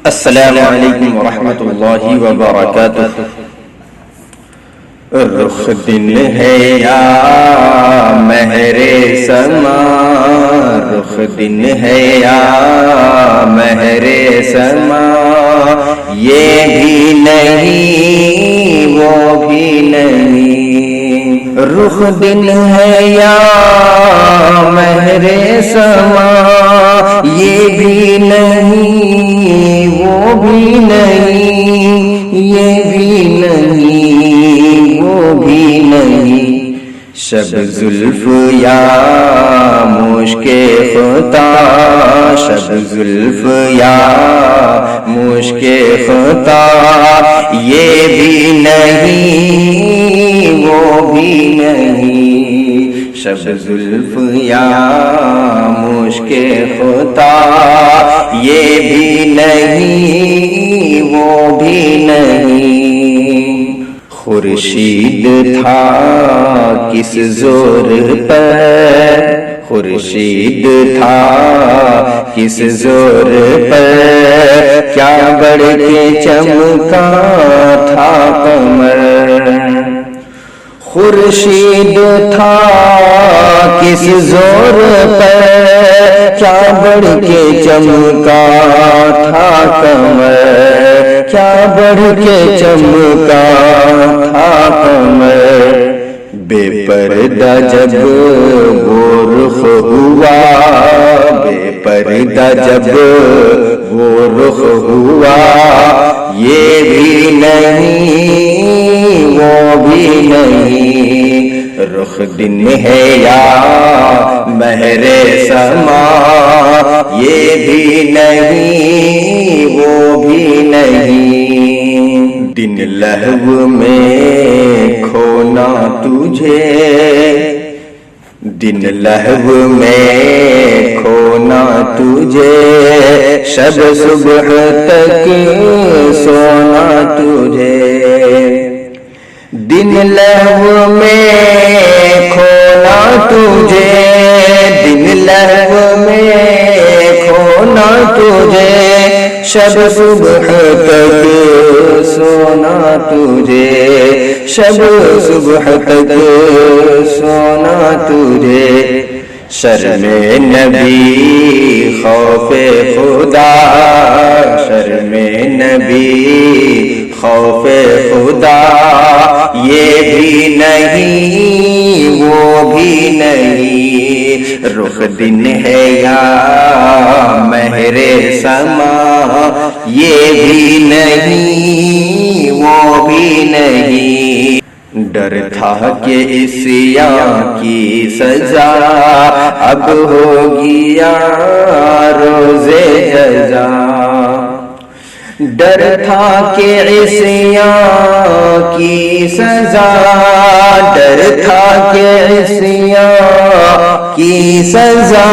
السلام علیکم ورحمۃ اللہ وبرکاتہ۔ رخ دن ہے یا مہر سما، رخ دن ہے یا مہر سما، یہ بھی نہیں وہ بھی نہیں۔ رخ دن ہے یا مہر سما، یہ بھی نہیں وہ بھی نہیں، یہ بھی نہیں وہ بھی نہیں۔ شب زلف یا مشک خطا، شب زلف یا مشک خطا، یہ بھی نہیں وہ بھی نہیں۔ شب زلف یا مشک خطا، یہ بھی نہیں وہ بھی نہیں۔ خورشید تھا کس زور پر، خورشید تھا کس زور پر، کیا بڑھ کے چمکا تھا قمر۔ خورشید تھا کس زور پر، کیا بڑھ کے چمکا تھا قمر، کیا بڑھ کے چمکا تھا قمر۔ بے پردہ جب وہ رخ ہوا، بے پردہ جب وہ رخ ہوا، یہ بھی نہیں وہ بھی نہیں۔ رخ دن ہے یا مہر سما، یہ بھی نہیں وہ بھی نہیں۔ دن لہو میں کھونا تجھے، دن لہو میں کھونا تجھے، شب صبح تک سونا تجھے۔ دن لہو میں کھونا تجھے، دن لہو میں کھونا تجھے، شب صبح تک سونا تجھے، شب صبح تک سونا تجھے۔ شرم نبی خوف خدا، شرم نبی خوف خدا، یہ بھی نہیں وہ بھی نہیں۔ رخ دن ہے یا مہر سما، یہ بھی نہیں وہ بھی نہیں۔ ڈر تھا کہ عصیاں کی سزا اب ہوگی یا روز جزا۔ ڈر تھا کہ عصیاں کی سزا، ڈر تھا کہ عصیاں کی سزا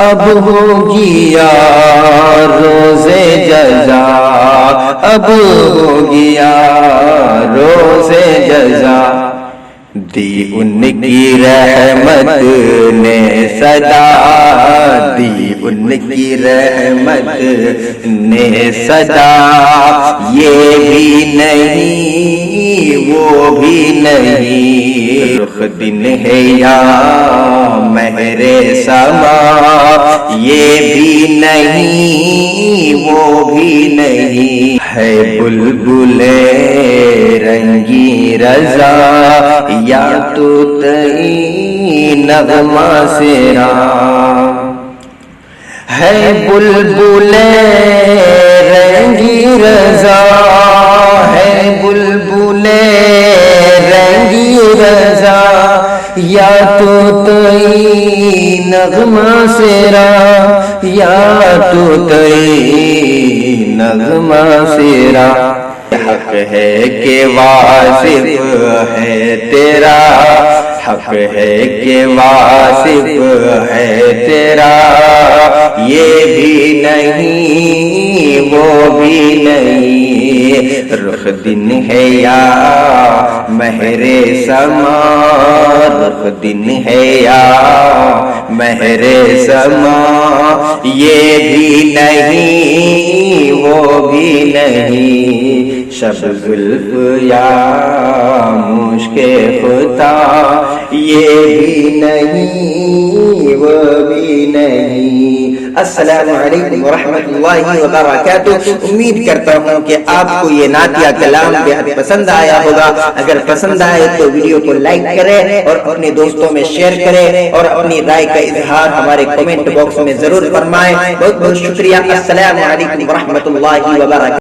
اب ہوگی یا روز جزا، اب ہوگی یا روز جزا۔ دی ان کی رحمت نے صدا، دی ان کی رحمت نے صدا، یہ بھی نہیں وہ بھی نہیں۔ رخ دن ہے یا مہر سما، یہ بھی نہیں وہ بھی نہیں۔ ہے بلبل رنگی رضا، یا تو تئی نغمہ سرا۔ ہے بلبل رنگی رضا، ہے بلبل رنگی رضا، یا تو تئی نغمہ سرا، یا تو تئی نغمہ سرا۔ حق ہے کہ واصف ہے تیرا، حق ہے کہ واصف ہے تیرا، یہ بھی نہیں وہ بھی نہیں۔ رخ دن ہے یا مہر سما، رخ دن ہے یا مہر سما، یہ بھی نہیں وہ بھی نہیں، شب زلف یا مشک خطا یہ بھی نہیں وہ بھی نہیں۔ السلام علیکم ورحمۃ اللہ وبرکاتہ۔ امید کرتا ہوں کہ آپ کو یہ نعتیہ کلام بہت پسند آیا ہوگا۔ اگر پسند آئے تو ویڈیو کو لائک کریں اور اپنے دوستوں میں شیئر کریں اور اپنی رائے کا اظہار ہمارے کمنٹ باکس میں ضرور فرمائیں۔ بہت بہت شکریہ۔ السلام علیکم ورحمۃ اللہ وبرکاتہ۔